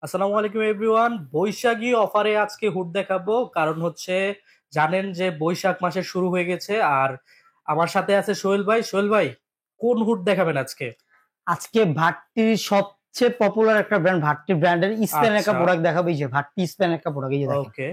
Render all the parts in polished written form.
আসসালামু আলাইকুম এভরিওয়ান। বৈশাখী অফারে আজকে হুড দেখাবো, কারণ হচ্ছে জানেন যে বৈশাখ মাসের শুরু হয়ে গেছে। আর আমার সাথে আছে সোহেল ভাই। সোহেল ভাই, কোন হুড দেখাবেন আজকে? আজকে ভাট্টির সবচেয়ে পপুলার একটা ব্র্যান্ড, ভাট্টি ব্র্যান্ডের স্পেনের একটা আচ্ছা, প্রোডাক্ট দেখাবো। এই যে ভাট্টি স্পেনের একটা প্রোডাক্ট, এই যে দেখেন ওকে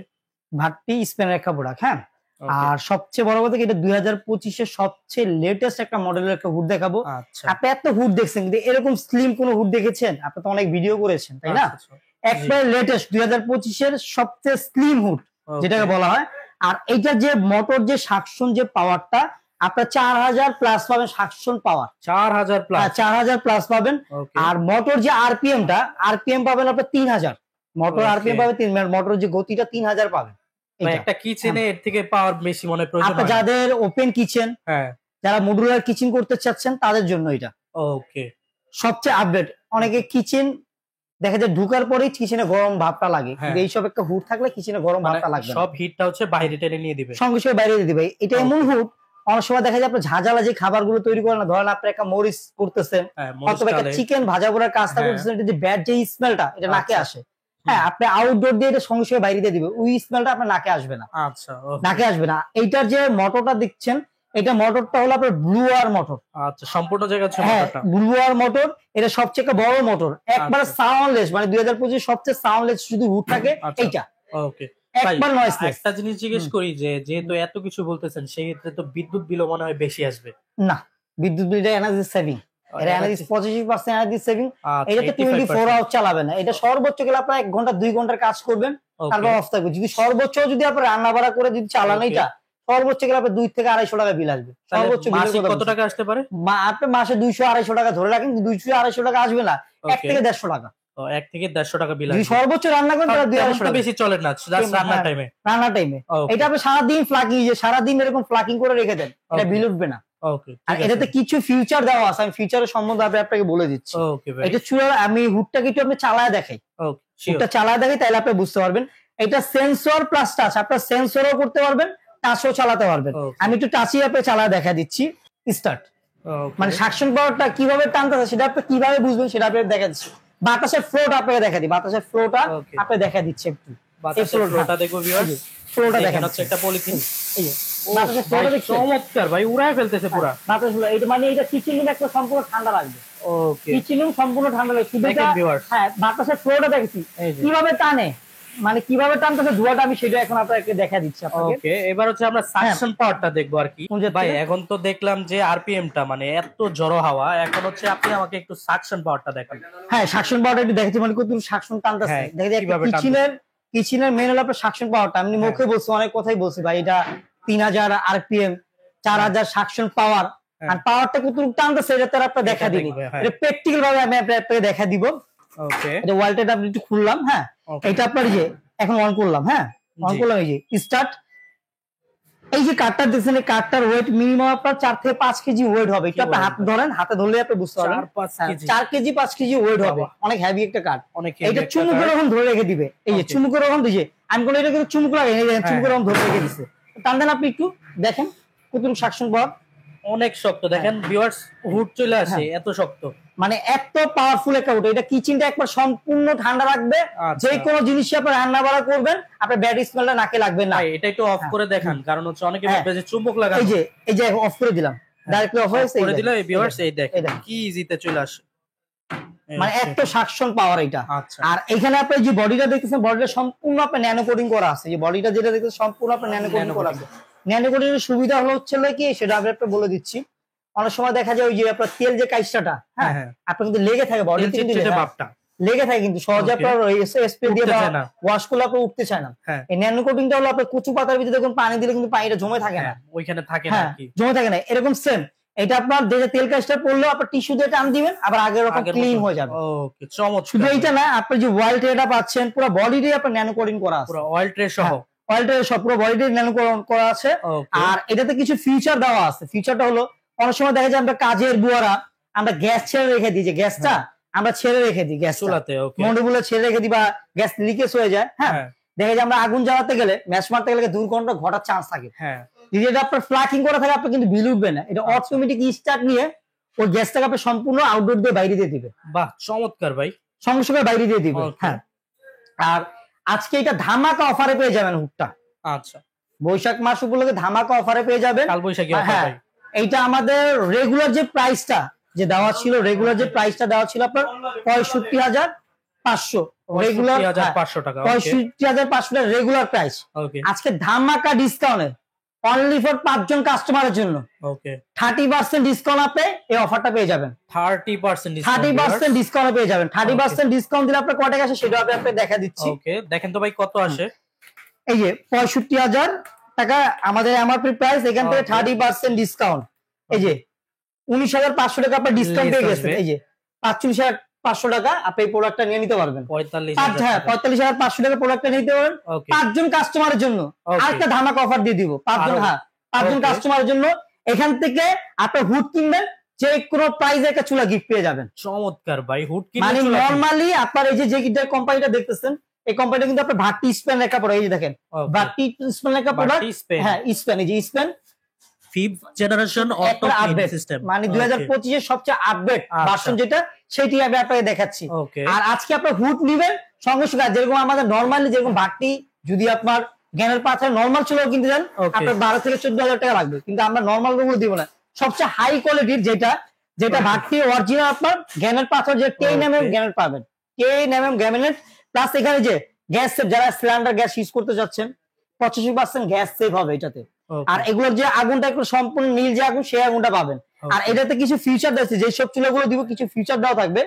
ভাট্টি স্পেনের একটা প্রোডাক্ট। হ্যাঁ, ওকে। আর সবচেয়ে বড় কথা কি, এটা 2025-এর সবচেয়ে লেটেস্ট একটা মডেলের একটা হুড দেখাবো। আচ্ছা আপনি এত হুড দেখছেন, কিন্তু এরকম স্লিম কোন হুড দেখেছেন? আপনি তো অনেক ভিডিও করেছেন, তাই না? আচ্ছা আচ্ছা। জি, একবার লেটেস্ট 2025-এর সবচেয়ে স্লিম হুড ওকে। যেটাকে বলা হয়। আর এইটা যে মোটর যে সাকশন যে পাওয়ারটা, আপনার 4000 প্লাস পাবেন সাকশন পাওয়ার। 4000 হ্যাঁ, প্লাস? 4000 প্লাস পাবেন। ওকে আর মোটর যে আরপিএম পাবেন আপনার 3000। মোটর ওকে। আরপিএম পাবেন 3, মোটর যে গতিটা 3000 পাবেন। ভাই, এইটা একটা হ্যাঁ, কিচেনে এর থেকে পাওয়ার বেশি মনে প্রয়োজন আপনার হয় না? যাদের ওপেন কিচেন, হ্যাঁ, যারা মডুলার কিচেন করতে চাচ্ছেন তাদের জন্য এটা ওকে। সবচেয়ে আপডেট। অনেকে কিচেন দেখা যায় ঢুকার পরেই কিচেনে গরম ভাবটা লাগে, কিন্তু হ্যাঁ, এইসব একটা হুড থাকলে কিচেনে গরম মানে ভাবটা লাগবে না, সব হিটটা হচ্ছে বাইরে টেনে নিয়ে দিবে। সঙ্গে সঙ্গে বাইরে দিয়ে দিবে। এটা এমন ওকে। হুড, অনেক সময় দেখা যায় আপনার ঝাঁঝালা যে খাবারগুলো তৈরি করে না, ধরেন আপনি একটা মরিচ করতেছেন হ্যাঁ, মরিচ অথবা একটা ডালে। চিকেন ভাজা পোড়ার কাজটা হ্যাঁ, করতেছেন, এটা যে ব্যাড যে স্মেলটা এটা নাকে আচ্ছা। আসে। হুম। হ্যাঁ, আপনি আউটডোর দিয়ে এটা সঙ্গে সঙ্গে বাইরে দিয়ে দিবে, ওই স্মেলটা আপনার নাকে আসবে না। আচ্ছা, ওকে। নাকে আসবে না। এইটার যে মোটরটা দেখছেন, এটা মোটরটা হলো আপনার ব্লু আর মোটর। আচ্ছা, সম্পূর্ণ জায়গা হচ্ছে হ্যাঁ, মোটরটা। ব্লু আর মোটর। এটা সবচেয়ে একটা বড় মোটর, একবারে আচ্ছা, সাউন্ডলেস, মানে 2025 সবচেয়ে সাউন্ডলেস শুধু হুড থাকে আচ্ছা। এইটা, ওকে। ভাই, একবার নয়েসলেস। একটা জিনিস জিজ্ঞেস করি যে যেহেতু এত কিছু বলতেছেন সেই ক্ষেত্রে তো বিদ্যুৎ বিলও মনে হয় বেশি আসবে। না, বিদ্যুৎ বিলটা এনার্জি সেভিং। এটা এনার্জি এনার্জি। 85% energy saving. আচ্ছা, এটা তো 24 85%। আওয়ার চালাবে না, এটা সর্বোচ্চ গেলে আপনার 1 ঘন্টা 2 ঘন্টার কাজ করবেন, ওকে তারপর অফ থাকবে। যদি সর্বোচ্চ যদি আপনার রান্না বাড়া করে যদি চালান ওকে। এটা, সর্বোচ্চ গেলে আপনার 2 থেকে 250 টাকা বিল আসবে, তাহলে সর্বোচ্চ বিলের মাসিক কথা কত বলছি। টাকা আসতে পারে? আপনি মাসে 200 250 টাকা ধরে রাখেন, 200 250 টাকা আসবে না, 1 ওকে। থেকে 150 টাকা। 1 থেকে 150 টাকা বিল যদি আসবে। সর্বোচ্চ রান্না করেন তাহলে 2 তেমন 250 তো টাকা। বেশি চলে না, জাস্ট রান্নার হ্যাঁ, টাইমে। রান্নার টাইমে। এটা ওকে আপনি সারাদিন ফ্লাকিং, যে সারাদিন এরকম ফ্লাকিং করে রেখে দেন, এটা ওকে বিল উঠবে না। ওকে, আর ঠিক আছে। এটাতে কিছু ফিউচার দেওয়া আছে, আমি ফিউচারের সম্বন্ধে আপনাকে বলে দিচ্ছি। ওকে ভাই। এটা চূড়ার, আমি হুডটাকে একটু আপনি চালায় দেখাই। ওকে, শিওর। হুডটা চালায় দেখাই, তাহলে আপনি বুঝতে পারবেন। এটা সেন্সর প্লাস টাচ, আপনার সেন্সরও করতে পারবেন, টাচও চালাতে পারবেন। ওকে আমি একটু টাচই আপনাকে চালায় দেখা দিচ্ছি। স্টার্ট। ওকে মানে সাকশন পাওয়ারটা কিভাবে টানতেছে সেটা আপনি কিভাবে বুঝবেন সেটা আপনাকে দেখা দিচ্ছি। বাতাসের ফ্লোটা আপনাকে দেখা দিই, বাতাসের ফ্লোটা ওকে। আপনাকে দেখা দিচ্ছে একটু। এই বাতাসের ফ্লোটা, ফ্লোটা দেখবো ভিউয়ার্স। ফ্লোটা দেখা এখানে হচ্ছে দিচ্ছে। একটা পলিথিন। এই যে ও বাতাসের ভাই, ফ্লোটা দেখছেন? চমৎকার ভাই, উড়ায় ফেলতেছে পুরা। বাতাস গুলো এটা, মানে এটা কিচেন রুম একটা সম্পূর্ণ ঠান্ডা লাগবে। ওকে, কিচেন রুম সম্পূর্ণ ঠান্ডা লাগবে শুধু দেখেন ভিউয়ার্স। হ্যাঁ, বাতাসের ফ্লোটা দেখছি এই যে। কিভাবে টানে, মানে কিভাবে টানতেছে ধোঁয়াটা, আমি সেটা এখন আপনাকে দেখা দিচ্ছি আপনাকে। ওকে, এবার হচ্ছে আমরা হ্যাঁ, সাকশন পাওয়ারটা দেখবো আর কি। কোন জাত ভাই, থেকে? এখন তো দেখলাম যে আরপিএম টা মানে এত জড়ো হাওয়া, এখন হচ্ছে আপনি আমাকে একটু সাকশন পাওয়ারটা দেখান। হ্যাঁ, সাকশন পাওয়ারটা একটু দেখেছি, মানে কত সাকশন টানতেছে। হ্যাঁ, দেখা যায় একটা কিভাবে টানতেছে? কিচেনের মেন হলো আপনার সাকশন পাওয়ারটা। আমি হ্যাঁ মুখে বলছি, অনেক কথাই বলছি ভাই, এটা 3000 আরপিএম, হ্যাঁ 4000 সাকশন পাওয়ার। হ্যাঁ, আর পাওয়ারটা কতটুকু টানতেছে এটা তো আর আপনার দেখা এটা দিনি, দেখবে। হ্যাঁ, এটা প্র্যাকটিক্যাল ভাবে আমি আপনাকে দেখা দিব। ওকে এটা ওয়ালটেটা আপনি একটু খুললাম। হ্যাঁ, ওকে। এটা আপনার যে এখন অন করলাম। হ্যাঁ, অন জি। করলাম, এই যে স্টার্ট। এই যে কাঠটা দেখছেন, এই কাঠটার ওয়েট মিনিমাম আপনার 4 থেকে 5 কেজি ওয়েট হবে। কি একটু আপনি বলেন হাতে ভাই? ধরেন, হাতে ধরলে আপনি বুঝতে পারবেন। 4-5 হ্যাঁ, কেজি? 4 কেজি 5 কেজি ওয়েট হবে, বাবা, অনেক হেভি একটা কাঠ। অনেক হেভি এইটা একটা চুমুকের কার্ড। রকম ধরে রেখে দিবে। এই যে ওকে। চুমুকের রকম দিছে, আমি কোনো এটা কিন্তু চুমুক লাগাই, এই যে হ্যাঁ চুমুকের হ্যাঁ, রকম ধরে রেখে দিছে। টান দেন আপনি একটু, দেখেন কতটুকু সাকশন পাওয়ার। অনেক শক্ত। হ্যাঁ দেখেন ভিউয়ার্স, হুড চলে আসে, হ্যাঁ, এত শক্ত। মানে এত পাওয়ারফুল একটা ওটা। এটা কিচেনটা একবার সম্পূর্ণ ঠান্ডা রাখবে। যে আচ্ছা কোনো জিনিসই আপনি রান্না বাড়া করবেন, আপনার ব্যাড স্মেলটা নাকে লাগবে না। ভাই, এটা একটু অফ হ্যাঁ, করে দেখান, কারণ হচ্ছে অনেকে হ্যাঁ, ভাববে যে চুম্বক এই লাগানো। যে এই যে অফ করে দিলাম, হ্যাঁ, ডাইরেক্টলি অফ অফ হয়েছে। এই করে দিলে দেখেন, এই এই ভিউয়ার্স দেখেন, এই এই দেখেন দেখেন। কি ইজিতে চলে আসে। এই মানে হচ্ছে। এত সাকশন পাওয়ার এটা। আচ্ছা আর এখানে আপনি যে বডিটা দেখতেছেন, বডিটা সম্পূর্ণ আপনার ন্যানো কোটিং করা আছে। যে বডিটা যেটা দেখতেছেন সম্পূর্ণ আপনার ন্যানো কোটিং ন্যানো করা কোটিং। আছে। ন্যানো কোটিং এর সুবিধা হলো হচ্ছে কি, সেটা আমি আপনাকে বলে দিচ্ছি। অনেক সময় দেখা যায় ওই যে আপনার তেল যে কাইসটা, হ্যাঁ হ্যাঁ, হ্যাঁ, আপনার কিন্তু লেগে থাকে, তেল বডিতে কিন্তু চিটচিটে লেগে ভাবটা। লেগে থাকে, কিন্তু সহজে ওকে, আপনার স্প্রে দিয়ে উঠতে বা চায় না। ওয়াশ করলে আপনার উঠতে চায় না। হ্যাঁ এই ন্যানো কোটিংটা হলো আপনার কচু পাতার ভিতরে দেখুন পানি দিলে কিন্তু পানিটা জমে থাকে না। হ্যাঁ, ওইখানে থাকে না হ্যাঁ, আর কি। জমে থাকে না, এরকম সেম। এটা আপনার যে তেল কাজটা পড়লেও আপনার টিস্যু দিয়ে টান দিবেন, আবার আগের রকম আগের ক্লিন মতো। হয়ে যাবে। ওকে, শুধু চমৎকার এইটা ভাই। না, আপনি যে ওয়াল ট্রেটা পাচ্ছেন পুরো বডিতে আপনার ন্যানো কোটিং করা আছে। পুরো অয়েল ট্রে সহ। হ্যাঁ, ওয়াল ট্রে সব পুরো বডিতে ন্যানো করা আছে। ওকে। আর এটাতে কিছু ফিচার দেওয়া আছে। ফিচারটা হলো, অনেক সময় দেখা যায় আমরা কাজের বুয়ারা আমরা গ্যাস ছেড়ে রেখে দিই, যে গ্যাসটা হ্যাঁ, আমরা ছেড়ে রেখে দিই, গ্যাসটা চুলাতে। ওকে। মন্ডগুলো ছেড়ে রেখে দিই, বা গ্যাস লিকেজ হয়ে যায়। হ্যাঁ, হ্যাঁ দেখা যায় আমরা আগুন জ্বালাতে গেলে, ম্যাচ মারতে গেলে দুর্ঘটনা ঘটার চান্স থাকে। হ্যাঁ, যদি এটা আপনার ফ্লাকিং করা থাকে, আপনার কিন্তু বিল উঠবে না। এটা আচ্ছা। অটোমেটিক স্টার্ট নিয়ে ওই গ্যাসটাকে আপনি সম্পূর্ণ আউটডোর দিয়ে বাইরে দিয়ে দিবে, বাহ, চমৎকার ভাই। সঙ্গে সঙ্গে বাইরে দিয়ে দিবে। ওকে। হ্যাঁ, আর আজকে এটা ধামাকা অফারে পেয়ে যাবেন হুডটা। আচ্ছা, বৈশাখ মাস উপলক্ষে ধামাকা অফারে পেয়ে যাবেন। কাল বৈশাখী অফার হ্যাঁ, ভাই। এইটা আমাদের রেগুলার যে প্রাইসটা যে দেওয়া ছিল, রেগুলার যে প্রাইসটা দেওয়া ছিল আপনার 65,500 রেগুলার, 65,500 টাকা। ওকে 65,500 টাকা রেগুলার প্রাইস। ওকে আজকে ধামাকা ডিসকাউন্টে অনলি ফর 5 জন কাস্টমারের জন্য ওকে 30% ডিসকাউন্ট আপনি এই অফারটা পেয়ে যাবেন। 30% ডিসকাউন্ট। 30% ডিসকাউন্ট পেয়ে যাবেন। 30% ডিসকাউন্ট দিলে আপনার কত টাকা আসে সেটা আমি আপনাকে দেখা দিচ্ছি। ওকে দেখেন তো ভাই কত আসে। এই যে 65,000 টাকা আমাদের এমআরপি প্রাইস, এখান থেকে 30% ডিসকাউন্ট, এই যে 19,500 টাকা আপনার ডিসকাউন্ট পেয়ে গেছেন। এই যে 45,500 টাকা আপনি এই প্রোডাক্টটা নিয়ে নিতে পারবেন। 45,500 টাকা প্রোডাক্টটা নিতে পারবেন 5 জন কাস্টমারের জন্য। আরেকটা ধামাকা অফার দিয়ে দিব 5 জন, হ্যাঁ 5 জন কাস্টমারের জন্য। এখান থেকে আপনি হুড কিনবেন, যে কোনো প্রাইজে একটা চুলা গিফট পেয়ে যাবেন। চমৎকার ভাই, হুড কিনলে মানে চুলা নরমালি আপনার এই যে কোম্পানিটা দেখতেছেন, এই কোম্পানিটা কিন্তু আপনার ভাটি স্পেন লেখা পড়ে, এই যে দেখেন ভাটি স্পেন লেখা প্রোডাক্ট। হ্যাঁ স্পেন, এই যে Spain 5th generation auto clean system, মানে 2025 এর সবচেয়ে আপডেট ভার্সন যেটা, সেটি আমি আপনাকে দেখাচ্ছি। আর আজকে আপনার হুড নিবেন সঙ্গে সঙ্গে, যেরকম আমাদের নরমালি যেরকম ভাটি যদি আপনার জ্ঞানের পাথর নরমাল চুলাও কিনতে যান আপনার 12 থেকে 14,000 টাকা লাগবে, কিন্তু আমরা নরমাল গুলো দিব না, সবচেয়ে হাই কোয়ালিটির যেটা ভাটি অরিজিনাল আপনার জ্ঞানের পাথর যে 10mm গ্যানেট পাবেন, 10mm গ্যানেট। প্লাস এখানে যে গ্যাস সেভ, যারা সিলিন্ডার গ্যাস ইউজ করতে যাচ্ছেন 85% গ্যাস সেভ হবে এটাতে। আর এগুলোর যে আগুনটা একটু সম্পূর্ণ নীল যে আগুন, সেই আগুনটা পাবেন। আর এটাতে কিছু ফিচার আছে, যে সব চুলাগুলো দিব কিছু ফিচার দেওয়া থাকবে,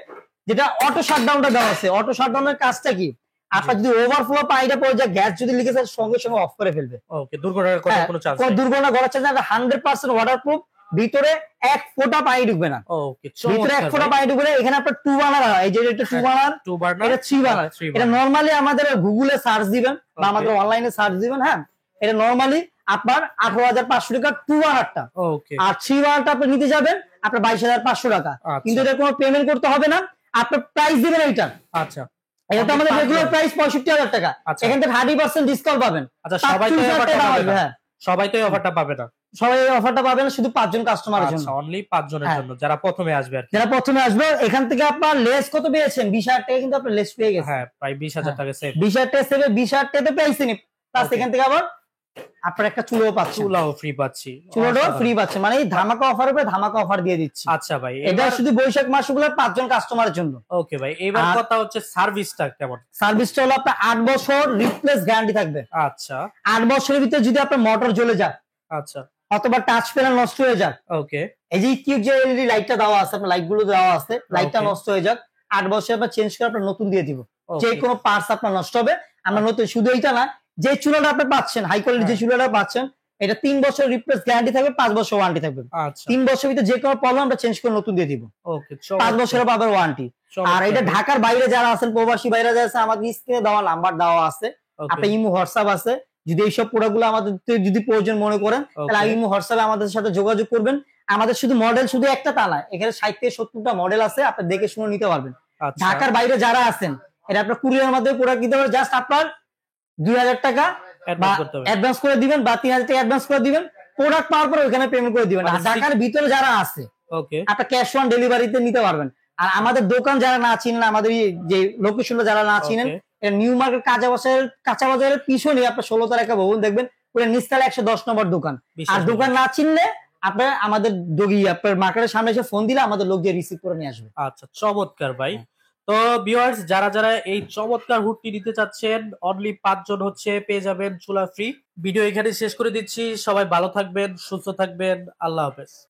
যেটা অটো শাটডাউনটা দেওয়া আছে। অটো শাটডাউনের কাজটা কি, আপনার যদি ওভারফ্লো পানিটা পড়ে যায়, গ্যাস যদি লিকেজ হয় সঙ্গে সঙ্গে অফ করে ফেলবে। ওকে, দুর্ঘটনার কোনো চান্স নেই। দুর্ঘটনা ঘটার চান্স না। 100% ওয়াটারপ্রুফ, ভিতরে এক ফোঁটা পানি ঢুকবে না। ওকে, ভিতরে এক ফোঁটা পানি ঢুকবে না। এখানে আপনার 2 বার্নার, এই যে এটা 2 বার্নার, এটা 3 বার্নার। এটা নরমালি আমাদের গুগলে সার্চ দিবেন বা আমাদের অনলাইনে সার্চ দিবেন। হ্যাঁ, এটা নরমালি আপনার 18,500 টাকা 2 বার্নারটা। ওকে, আর 3 বার্নারটা আপনি নিতে যাবেন আপনার 22,500 টাকা। কিন্তু এটা কোনো পেমেন্ট করতে হবে না, আপনার প্রাইস দিবেন এইটা। আচ্ছা, এটা তো আমাদের রেগুলার প্রাইস 65,000 টাকা। এখান থেকে 30% ডিসকাউন্ট পাবেন। আচ্ছা, সবাই তো এই অফারটা পাবে না। সবাই তো এই অফারটা পাবে না। সবাই এই অফারটা পাবে না, শুধু 5 জন কাস্টমারের জন্য। আচ্ছা, অনলি 5 জনের জন্য, যারা প্রথমে আসবে আর কি। যারা প্রথমে আসবে এখান থেকে আপনার লেস কত পেয়েছেন? 20,000 টাকা কিন্তু আপনার লেস পেয়ে গেছেন। হ্যাঁ, প্রায় 20,000 টাকা সেভ। 20,000 টাকা সেভে 20,000 টাকা তো পেয়েছেন। প্লাস এখান থেকে আবার আপনার একটা চুলাও পাচ্ছেন। চুলাও ফ্রি পাচ্ছি। চুলাটাও ফ্রি পাচ্ছেন, মানে এই ধামাকা অফার উপরে ধামাকা অফার দিয়ে দিচ্ছি। আচ্ছা ভাই, এটা শুধু বৈশাখ মাসগুলো 5 জন কাস্টমারের জন্য। ওকে ভাই, এবার কথা হচ্ছে সার্ভিসটা কেমন? সার্ভিসটা হলো আপনার 8 বছর রিপ্লেস গ্যারান্টি থাকবে। আচ্ছা, 8 বছরের ভিতরে যদি আপনার মোটর জ্বলে যায়, আচ্ছা, অথবা টাচ প্যানেল নষ্ট হয়ে যায়, ওকে, এই যে কিউব যে এলইডি লাইটটা দেওয়া আছে, আপনার লাইট গুলো দেওয়া আছে, লাইটটা নষ্ট হয়ে যাক, 8 বছরে আপনার চেঞ্জ করে আপনার নতুন দিয়ে দিব। যে কোনো পার্টস আপনার নষ্ট হবে আমরা নতুন, শুধু এইটা না, যে চুলাটা আপনি পাচ্ছেন হাই কোয়ালিটি যে চুলাটা পাচ্ছেন, এটা 3 বছর রিপ্লেস গ্যারান্টি থাকবে, 5 বছর ওয়ারেন্টি থাকবে। 3 বছরের ভিতরে যে কোনো প্রবলেম আমরা চেঞ্জ করে নতুন দিয়ে দিব। ওকে, 5 বছরের পাবেন ওয়ারেন্টি। আর এটা ঢাকার বাইরে যারা আছেন, প্রবাসী বাইরে যারা আছে, আমাদের স্ক্রিনে দেওয়া নাম্বার দেওয়া আছে, আপনার ইমো হোয়াটসঅ্যাপ আছে। যদি এইসব প্রোডাক্টগুলো আমাদের যদি প্রয়োজন মনে করেন, তাহলে ইমো হোয়াটসঅ্যাপে আমাদের সাথে যোগাযোগ করবেন। আমাদের শুধু মডেল শুধু একটা তা না, এখানে 60 থেকে 70টা মডেল আছে, আপনি দেখে শুনে নিতে পারবেন। ঢাকার বাইরে যারা আছেন, এটা আপনার কুরিয়ার মাধ্যমে প্রোডাক্ট নিতে পারবেন। জাস্ট আপনার 2,000 টাকা অ্যাডভান্স করে দিবেন বা 3,000 টাকা অ্যাডভান্স করে দিবেন, প্রোডাক্ট পাওয়ার পর ওখানে পেমেন্ট করে দিবেন। আর ঢাকার ভিতরে যারা আছে, আপনার ক্যাশ অন ডেলিভারিতে নিতে পারবেন। আর আমাদের দোকান যারা না চিনেন, আমাদের যে লোকেশনটা যারা না চিনেন, নিউ মার্কেট কাঁচা বাজারের পিছনে আপনার 16 তলা একটা ভবন দেখবেন, ওটা নিচতলা 110 নম্বর দোকান। আর দোকান না চিনলে আপনার আমাদের আপনার মার্কেটের সামনে এসে ফোন দিলে আমাদের লোক দিয়ে রিসিভ করে নিয়ে আসবে। আচ্ছা, চমৎকার ভাই। তো ভিউয়ার্স, যারা যারা এই চমৎকার হুডটি নিতে চাচ্ছেন, অনলি 5 জন হচ্ছে পেয়ে যাবেন চুলা ফ্রি। ভিডিও এখানে শেষ করে দিচ্ছি। সবাই ভালো থাকবেন, সুস্থ থাকবেন, আল্লাহ হাফেজ।